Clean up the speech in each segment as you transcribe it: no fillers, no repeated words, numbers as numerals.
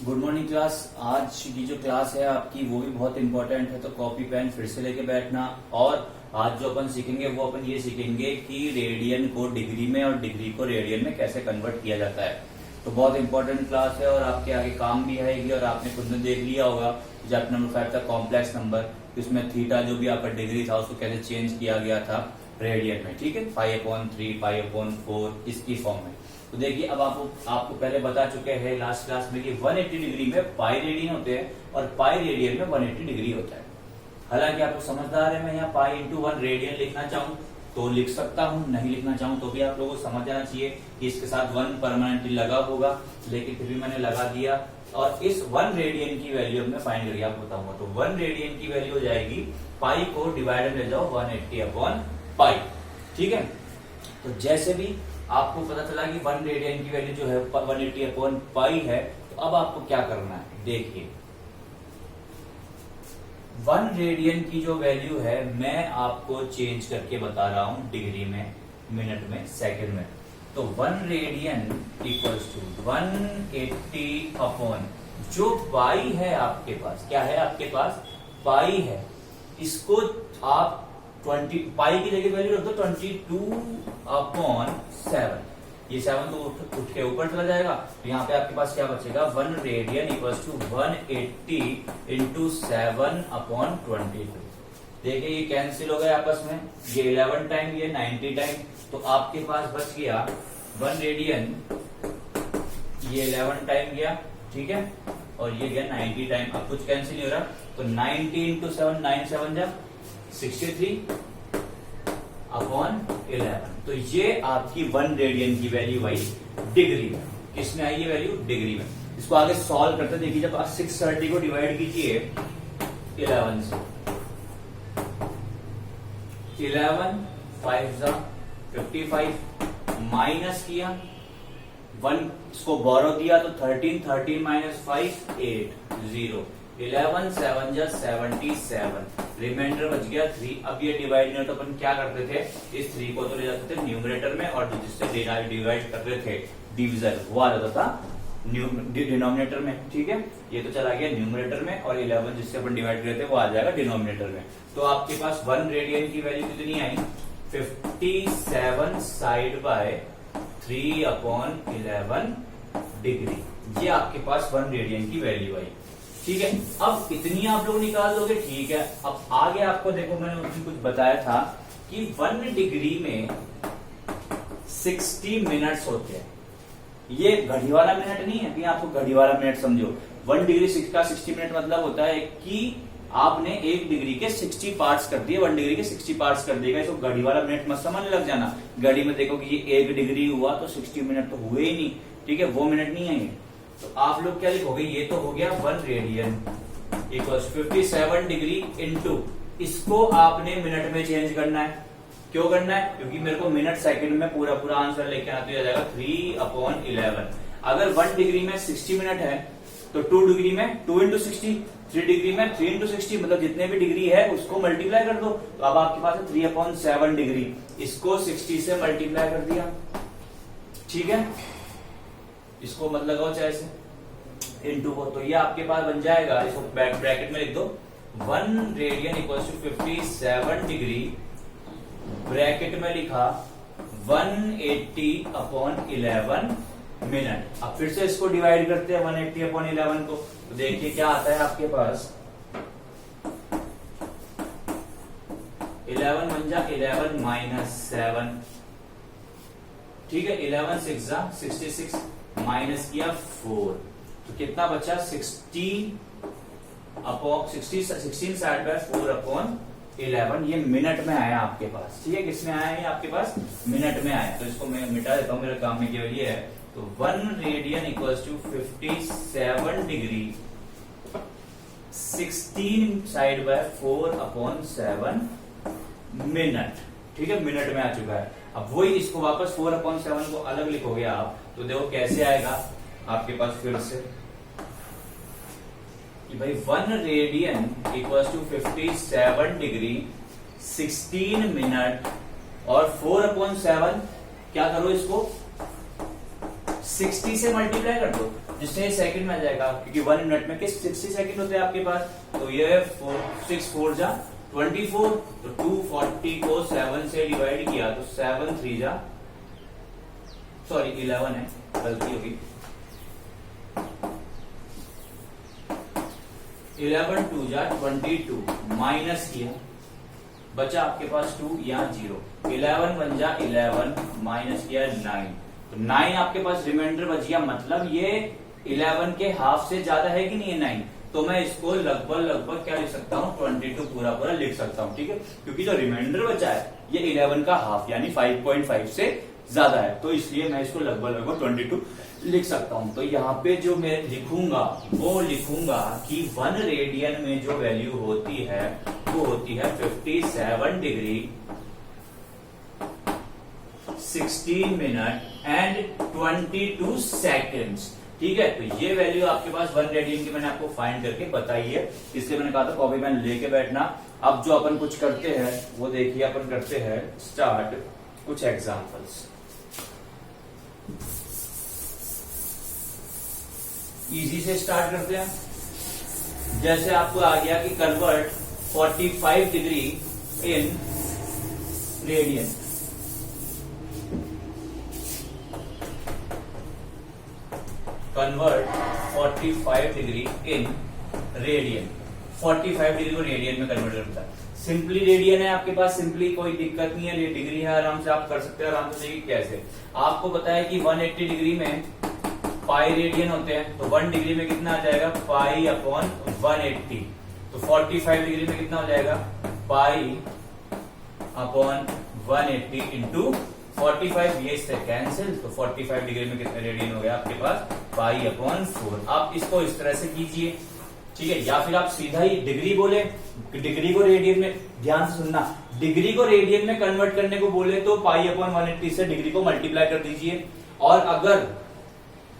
Good morning class. आज की जो क्लास है आपकी वो भी बहुत इंपॉर्टेंट है, तो कॉपी पेन फिर से लेके बैठना। और आज जो अपन सीखेंगे वो अपन ये सीखेंगे कि रेडियन को डिग्री में और डिग्री को रेडियन में कैसे कन्वर्ट किया जाता है। तो बहुत इंपॉर्टेंट क्लास है और आपके आगे काम भी आएगी। और आपने खुद ने देख लिया होगा चैप्टर नंबर 5 का कॉम्प्लेक्स नंबर, उसमें थीटा जो भी आपका डिग्री था उसको कैसे चेंज किया गया था रेडियन में। ठीक है, 5/3, 5/4 इसकी फॉर्म में। तो देखिए, अब आपको पहले बता चुके हैं लास्ट क्लास में कि 180 डिग्री में पाई रेडियन होते हैं और पाई रेडियन में 180 डिग्री होता है। हालांकि आपको समझदार है, मैं यहाँ पाई इंटू 1 रेडियन लिखना चाहूँ तो लिख सकता हूँ, नहीं लिखना चाहूँ तो भी आप लोगों को समझ आना चाहिए कि इसके साथ 1 परमानेंटली लगा होगा, लेकिन फिर भी मैंने लगा दिया। और इस 1 रेडियन की वैल्यू मैं फाइंड करके आपको बताऊंगा। तो 1 रेडियन की वैल्यू हो जाएगी, पाई को डिवाइड ले जाओ 180/पाई। ठीक है, तो जैसे भी आपको पता चला कि 1 रेडियन की वैल्यू जो है 180/पाई है, तो अब आपको क्या करना है देखिए। 1 रेडियन की जो वैल्यू है मैं आपको चेंज करके बता रहा हूं डिग्री में, मिनट में, सेकंड में। तो 1 रेडियन इक्वल्स टू 180 अपॉन जो पाई है आपके पास, क्या है आपके पास, पाई है। इसको आप 20 पाई की जगह वैल्यू रख दो 22/7। ये 7 तो उठ के ऊपर चला जाएगा, तो यहाँ पे आपके पास क्या बचेगा, 1 रेडियन इक्वल्स टू 180 इंटू 7/22। देखिए ये कैंसिल हो गया आपस में, ये 11 टाइम, ये 90 टाइम, तो आपके पास बच गया 1 रेडियन, ये 11 टाइम गया, ठीक है, और ये गया 90 टाइम। अब कुछ कैंसिल नहीं हो रहा, तो 90 इंटू 7, 9 7 जा 63/11। तो ये आपकी 1 रेडियन की वैल्यू आई डिग्री में। किसमें आई ये वैल्यू, डिग्री में। इसको आगे सॉल्व करते देखिए, जब आप 630 को डिवाइड कीजिए 11 से, 11 5 जा 55, माइनस किया 1, इसको बोरो दिया तो 13 माइनस 5 8 0, 11 7 जा 77, रिमाइंडर बच गया 3। अब ये डिवाइड नहीं, तो अपन क्या करते थे, इस 3 को तो ले जाते थे न्यूमरेटर में, और जिससे डिवाइड करते थे डिविजन वो आ जाता था डिनोमिनेटर में। ठीक है, ये तो चला गया न्यूमरेटर में, और 11 जिससे अपन डिवाइड करते थे वो आ जाएगा डिनोमिनेटर में। तो आपके पास 1 रेडियन की वैल्यू कितनी आई, 57 साइड बाय 3/11 डिग्री। ये आपके पास 1 रेडियन की वैल्यू आई। ठीक है, अब इतनी आप लोग निकाल दोगे, ठीक है। अब आगे आपको देखो, मैंने उसमें कुछ बताया था कि 1 डिग्री में 60 मिनट्स होते हैं। ये घड़ी वाला मिनट नहीं है कि आपको घड़ी वाला मिनट समझो। 1 डिग्री का 60 मिनट मतलब होता है कि आपने 1 डिग्री के 60 पार्ट्स कर दिए, 1 डिग्री के 60 पार्ट्स कर देगा। इसको घड़ी वाला मिनट मत समझने लग जाना। घड़ी में देखो कि ये 1 डिग्री हुआ तो 60 मिनट तो हुए ही नहीं, ठीक है, वो मिनट नहीं आएंगे। तो आप लोग क्या लिखोगे, ये तो हो गया 1 रेडियन इक्वल्स 57 डिग्री इंटू, इसको आपने मिनट में चेंज करना है। क्यों करना है, क्योंकि मेरे को मिनट सेकंड में पूरा आंसर लेके आना, तो आ जाएगा 3/11। अगर 1 डिग्री में 60 मिनट है तो 2 डिग्री में 2 इंटू 60, 3 डिग्री में 3 इंटू 60, मतलब जितने भी डिग्री है उसको मल्टीप्लाई कर दो। तो अब आपके पास है 3/7 डिग्री, इसको 60 से मल्टीप्लाई कर दिया, ठीक है, इसको मत लगाओ चाहे से इंटू को, तो ये आपके पास बन जाएगा, इसको ब्रैकेट में लिख दो, 1 radian equals to 57 degree, bracket में लिखा 180/11 मिनट। अब फिर से इसको डिवाइड करते हैं 180/11 को, तो देखिए क्या आता है आपके पास, 11 बन जा 11 माइनस 7, ठीक है, 11 6 जा 66, माइनस किया 4, तो कितना बचा 16 साइड बाय 4/11। ये मिनट में आया आपके पास, ठीक है, किसमें आया है आपके पास, मिनट में आया। तो इसको मैं मिटा देता हूं, मेरे काम में केवल ये है। तो 1 radian equals to 57 degree 16 side by 4/7 minute, ठीक है, मिनट में आ चुका है। अब वही इसको वापस 4/7 को अलग लिखोगे आप, तो देखो कैसे आएगा आपके पास, फिर से कि भाई 1 radian equals to 57 degree 16 minute, और 4/7 क्या करो, इसको 60 से मल्टीप्लाई कर दो। जिससे सेकंड में आ जाएगा, क्योंकि 1 मिनट में किस 60 सेकंड होते हैं आपके पास, तो ये 6 4 जा 24, तो 240 को 7 से डिवाइड किया तो 7 3 जा, सॉरी 11 है, गलती होगी, 11 2 जा 22 माइनस किया, बचा आपके पास 2 यहाँ 0, 11 1 जा 11 माइनस किया 9, तो 9 आपके पास रिमाइंडर बच गया, मतलब ये 11 के हाफ से ज्यादा है कि नहीं है 9, तो मैं इसको लगभग क्या लिख सकता हूँ 22 पूरा लिख सकता हूँ, ठीक है, क्योंकि जो रिमाइंडर बचा है ये 11 का हाफ यानी 5.5 से ज्यादा है, तो इसलिए मैं इसको लगभग 22 लिख सकता हूं। तो यहाँ पे जो मैं लिखूंगा वो लिखूंगा कि 1 रेडियन में जो वैल्यू होती है वो होती है 57 डिग्री 16 मिनट एंड 22 सेकेंड्स, ठीक है। तो ये वैल्यू आपके पास 1 रेडियन की मैंने आपको फाइंड करके बताई है, इसलिए मैंने कहा था कॉपी पेन लेके बैठना। अब जो अपन कुछ करते हैं वो देखिए, अपन करते हैं स्टार्ट कुछ एग्जांपल्स। इजी से स्टार्ट करते हैं। जैसे आपको आ गया कि convert 45 degree in radian, convert 45 degree in radian, 45 degree को रेडियन में कन्वर्ट करता है। सिंपली रेडियन है आपके पास, सिंपली कोई दिक्कत नहीं है, डिग्री है, आराम से आप कर सकते हैं। आराम से देखिए कैसे, आपको पता है कि 180 डिग्री में पाई रेडियन होते हैं, तो 1 डिग्री में कितना आ जाएगा पाई अपॉन 180, तो 45 डिग्री में कितना हो जाएगा पाई अपॉन 180 इंटू 45, ये इससे कैंसिल, तो 45 डिग्री में कितने रेडियन हो गया आपके पास पाई अपॉन 4। आप इसको इस तरह से कीजिए, ठीक है, या फिर आप सीधा ही डिग्री बोले, डिग्री को रेडियन में, ध्यान से सुनना, डिग्री को रेडियन में कन्वर्ट करने को बोले तो पाई अपॉन 180 से डिग्री को मल्टीप्लाई कर दीजिए, और अगर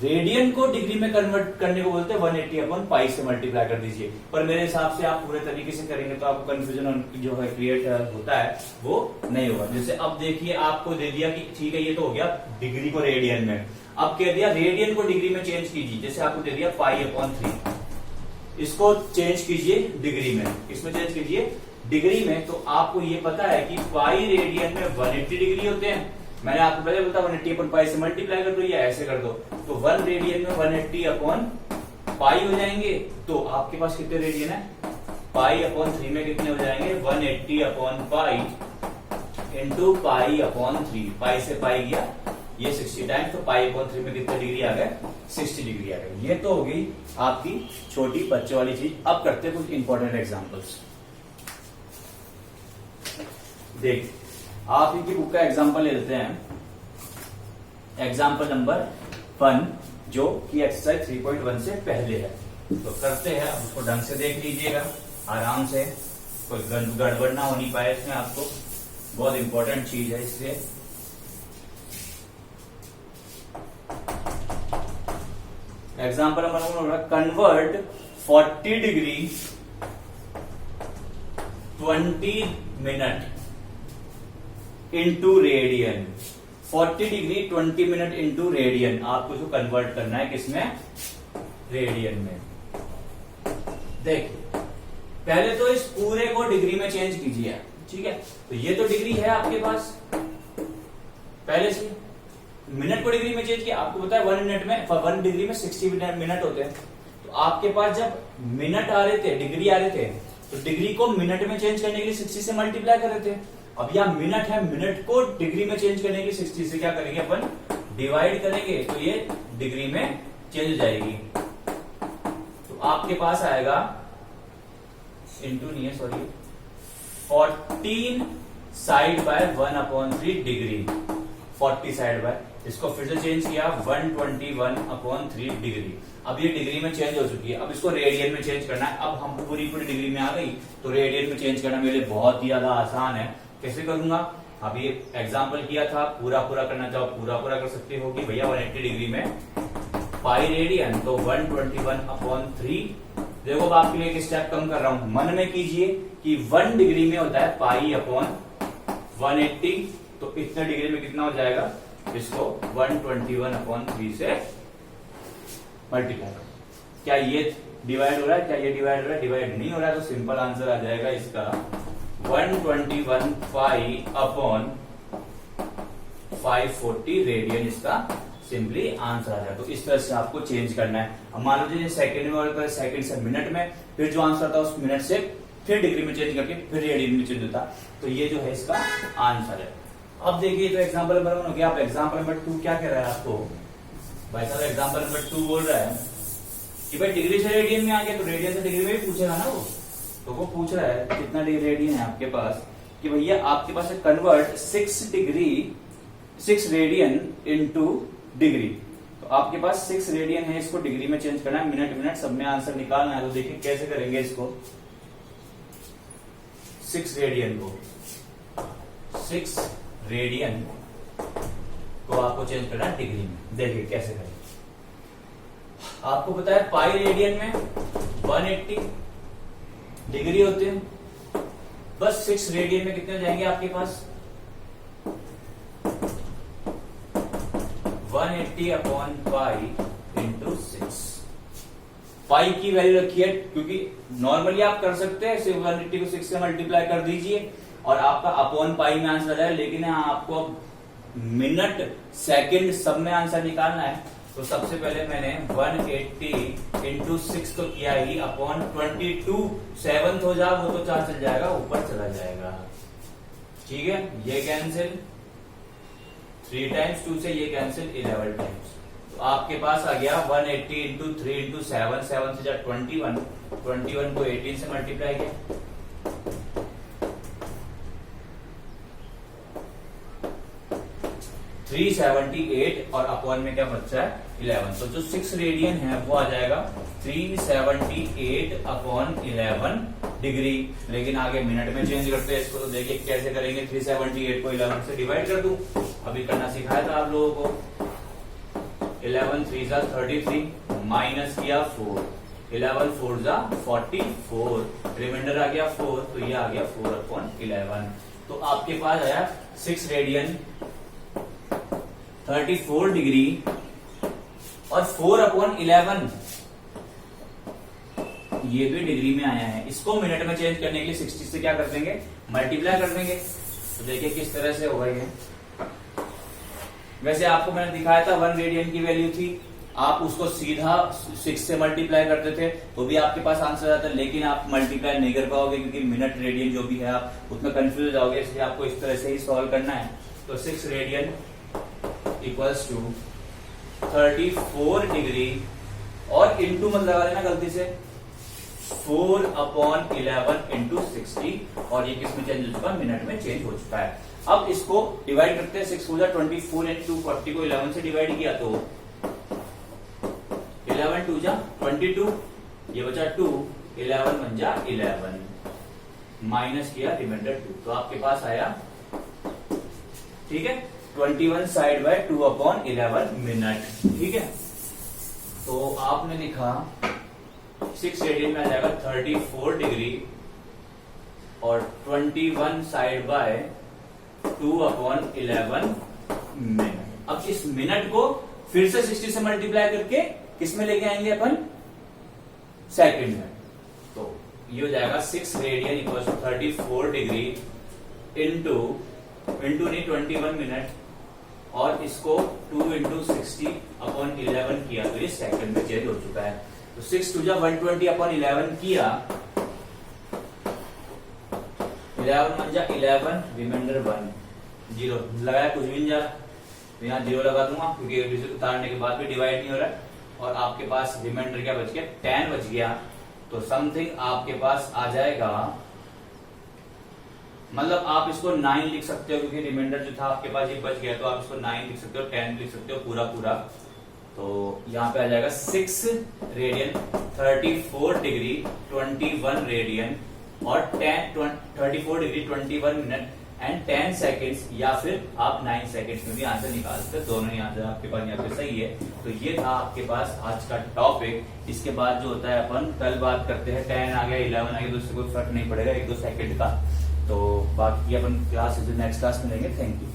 रेडियन को डिग्री में कन्वर्ट करने को बोलते हैं 180 अपॉन पाई से मल्टीप्लाई कर दीजिए। पर मेरे हिसाब से आप पूरे तरीके से करेंगे तो आपको कंफ्यूजन जो है क्रिएट होता है वो नहीं होगा। जैसे अब देखिए, आपको दे दिया कि ठीक है ये तो हो गया डिग्री को रेडियन में, अब कह दिया रेडियन को डिग्री में चेंज कीजिए। जैसे आपको दे दिया पाई अपॉन 3, इसको चेंज कीजिए डिग्री में, इसमें चेंज कीजिए डिग्री में, तो आपको ये पता है कि पाई रेडियन में 180 डिग्री होते हैं। मैंने आपको पहले बोलता 180 अपॉन पाई से मल्टीप्लाई कर दो या ऐसे कर दो, तो 1 रेडियन में 180 अपॉन पाई हो जाएंगे। तो आपके पास कितने रेडियन है, पाई अपॉन 3 में कितने हो जाएंगे 180 upon pi into pi upon 3, पाई से पाई गया ये 60 टाइम्स, तो पाई अपॉन 3 में कितने डिग्री आ गए 60 डिग्री आ गए। ये तो हो गई आपकी छोटी बच्चे वाली चीज। अब करते हैं कुछ इंपॉर्टेंट एग्जांपल्स। देख, आप इनकी बुक का एग्जांपल ले लेते हैं, एग्जांपल नंबर 1 जो कि एक्सरसाइज 3.1 से पहले है। तो करते हैं, अब उसको ढंग से देख लीजिएगा आराम से, कोई गड़बड़ ना होनी पाए इसमें, आपको बहुत इंपॉर्टेंट चीज है इसलिए। एग्जांपल नंबर 1 होगा convert 40 degree 20 minute into radian, 40 degree 20 minute into radian, आपको इसको कन्वर्ट करना है किसमें रेडियन में। देख, पहले तो इस पूरे को डिग्री में चेंज कीजिए, ठीक है। तो ये तो डिग्री है आपके पास पहले से, मिनट को डिग्री में चेंज किया। आपको पता है 1 मिनट में 1 डिग्री में 60 मिनट होते हैं, तो आपके पास जब मिनट आ रहे थे, डिग्री आ रहे थे, तो डिग्री को मिनट में चेंज करने के लिए 60 से मल्टीप्लाई कर रहे थे। अब यह मिनट है, मिनट को डिग्री में चेंज करने के लिए 60 से क्या करेंगे अपन डिवाइड करेंगे, तो ये डिग्री में चेंज हो जाएगी। तो आपके पास आएगा इंटू नहीं है sorry 14 side by 1/3 degree, 40 side by, इसको फिर से चेंज किया 121/3 डिग्री। अब ये डिग्री में चेंज हो चुकी है, अब इसको रेडियन में चेंज करना है। अब हम पूरी डिग्री में आ गई, तो रेडियन में चेंज करना मेरे लिए बहुत ही ज्यादा आसान है। कैसे करूंगा, अभी एग्जाम्पल किया था, पूरा करना चाहो पूरा कर सकते हो कि भैया 180 डिग्री में पाई रेडियन, तो 121/3। देखो अब आपके लिए एक स्टेप कम कर रहा हूं, मन में कीजिए कि 1 डिग्री में होता है पाई अपॉन 180, तो इतने डिग्री में कितना हो जाएगा, इसको 121/3 से मल्टीप्लाई करो। क्या ये डिवाइड हो रहा है, क्या ये डिवाइड हो रहा है? डिवाइड नहीं हो रहा है, तो सिंपल आंसर आ जाएगा इसका 121 पाई अपॉन 540 रेडियन, इसका सिंपली आंसर आ जाएगा। तो इस तरह से आपको चेंज करना है। अब मान लीजिए सेकंड में और सेकंड से मिनट में, फिर जो आंसर था उस मिनट से फिर डिग्री में चेंज करके फिर रेडियन में चेंज होता। तो ये जो है इसका आंसर है। अब देखिए, तो एग्जांपल नंबर 1 हो गया। अब एग्जांपल नंबर 2 क्या कह रहा है आपको? भाई साहब एग्जांपल नंबर 2 बोल रहा है कि भाई डिग्री से रेडियन में आ गया, तो रेडियन से डिग्री में भी पूछेगा ना वो। तो वो पूछ रहा है कितना डिग्री रेडियन है आपके पास, कि भैया आपके पास कन्वर्ट 6 रेडियन इनटू डिग्री। तो आपके पास 6 रेडियन है, इसको डिग्री में चेंज करना है, मिनट सब में आंसर निकालना है। तो देखिए कैसे करेंगे इसको। 6 रेडियन को आपको चेंज करना है डिग्री में। देखिए कैसे करेंगे। आपको पता है पाई रेडियन में 180 डिग्री होते हैं, बस 6 रेडियन में कितने हो जाएंगे आपके पास? 180 अपॉन पाई इंटू 6। पाई की वैल्यू रखी है, क्योंकि नॉर्मली आप कर सकते हैं सिर्फ 180 को 6 से मल्टीप्लाई कर दीजिए और आपका अपॉन पाई में आंसर आ जाएगा। लेकिन यहाँ आपको मिनट सेकंड सब में आंसर निकालना है। तो सबसे पहले मैंने 180 इंटू 6 तो किया ही, अपॉन 22 7th हो जाए वो तो 4 चल जाएगा, ऊपर चला जाएगा। ठीक है, ये कैंसिल 3 टाइम्स 2 से, ये कैंसिल 11 टाइम्स। तो आपके पास आ गया 180 इंटू 3 इंटू 7, 7 से जा 21, 21 को 18 से मल्टीप्लाई किया, 378 और अपॉन में क्या बच्चा है 11। तो जो 6 रेडियन है वो आ जाएगा 378 अपॉन 11 डिग्री। लेकिन आगे मिनट में चेंज करते हैं इसको। तो देखिए कैसे करेंगे। 378 को 11 से डिवाइड कर दूं, अभी करना सिखाया था आप लोगों को। 11 3 जा 33, माइनस किया 4, 11 4 जा 44, रिमाइंडर आ गया 4, तो ये आ गया 4 अपॉन 11। तो आपके पास आया 6 रेडियन 34 डिग्री और 4 अपॉन 11, ये भी डिग्री में आया है। इसको मिनट में चेंज करने के लिए 60 से क्या कर देंगे? मल्टीप्लाई कर देंगे। तो देखिए किस तरह से होगा ये। वैसे आपको मैंने दिखाया था 1 रेडियन की वैल्यू थी, आप उसको सीधा 6 से मल्टीप्लाई करते थे तो भी आपके पास आंसर आता, लेकिन आप मल्टीप्लाई नहीं कर पाओगे क्योंकि मिनट रेडियन जो भी है आप उसमें कंफ्यूज हो जाओगे। इसलिए आपको इस तरह से ही सॉल्व करना है। तो 6 रेडियन इक्वल्स टू 34 डिग्री और इंटू मत लगा लेना गलती से, 4 अपॉन 11 इंटू 60, और ये किस में चेंज हो चुका? मिनट में चेंज हो चुका है। अब इसको डिवाइड करते हैं। 6 हो जाए 24 इंटू 40 को 11 से डिवाइड किया तो 11 2 जा 22, ये बचा 2, 11 1 जा 11, माइनस किया रिमाइंडर 2, तो आपके पास आया, ठीक है, 21 साइड बाय 2 अपॉन 11 मिनट। ठीक है, तो आपने लिखा 6 रेडियन में आ जाएगा 34 डिग्री और 21 साइड बाय 2 अपॉन 11 मिनट। अब इस मिनट को फिर से 60 से मल्टीप्लाई करके किस में लेके आएंगे अपन? सेकंड में। तो ये हो जाएगा 6 radian equal to 34 degree into नहीं 21 मिनट, और इसको 2 इंटू 60 अपॉन 11 किया तो ये सेकंड में चेंज हो चुका है। तो 6 2 जा 120 अपॉन 11 किया, 11 1 जा 11, रिमाइंडर 1, 0 लगाया, कुछ भी नहीं जा रहा तो यहाँ 0 लगा दूंगा क्योंकि डिजिट उतारने के बाद भी डिवाइड नहीं हो रहा है। और आपके पास रिमाइंडर क्या बच गया? 10 बच गया। तो समथिंग आपके पास आ जाएगा, मतलब आप इसको 9 लिख सकते हो क्योंकि रिमाइंडर जो था आपके पास ये बच गया, तो आप इसको 9 लिख सकते हो, 10 लिख सकते हो, पूरा। तो यहाँ पे आ जाएगा 6 रेडियन 34 डिग्री 21 रेडियन और 34 डिग्री 21 मिनट एंड 10 सेकेंड्स, या फिर आप 9 सेकेंड्स में भी आंसर निकाल सकते हो। दोनों ही आंसर आपके पास यहाँ पे सही है। तो ये था आपके पास आज का टॉपिक। इसके बाद जो होता है अपन कल बात करते हैं। 10 आ गया 11 आ गया तो उससे कोई फर्क नहीं पड़ेगा, 1-2 सेकेंड का। तो बाकी अपन क्लास नेक्स्ट क्लास में लेंगे। Thank you.